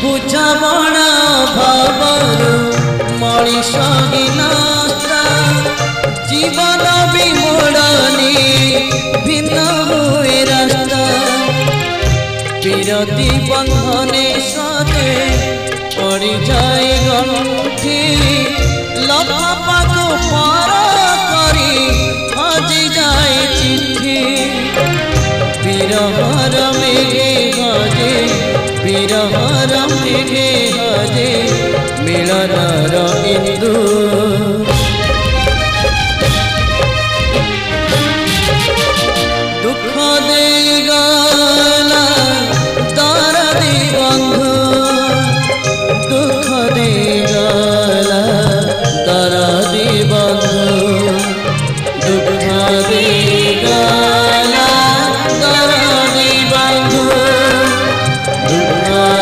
बुझामणा भावरु मनीष हिनस्ता जीवन विमोड़नी भिन्न हुए रास्ता विरति बंधने सदे पड़ जाए गंठी लफाफा को पार करी हजि जाए चिट्ठी विरहर मेघे हजे विरहर मेघे हजे मिलनर इंदु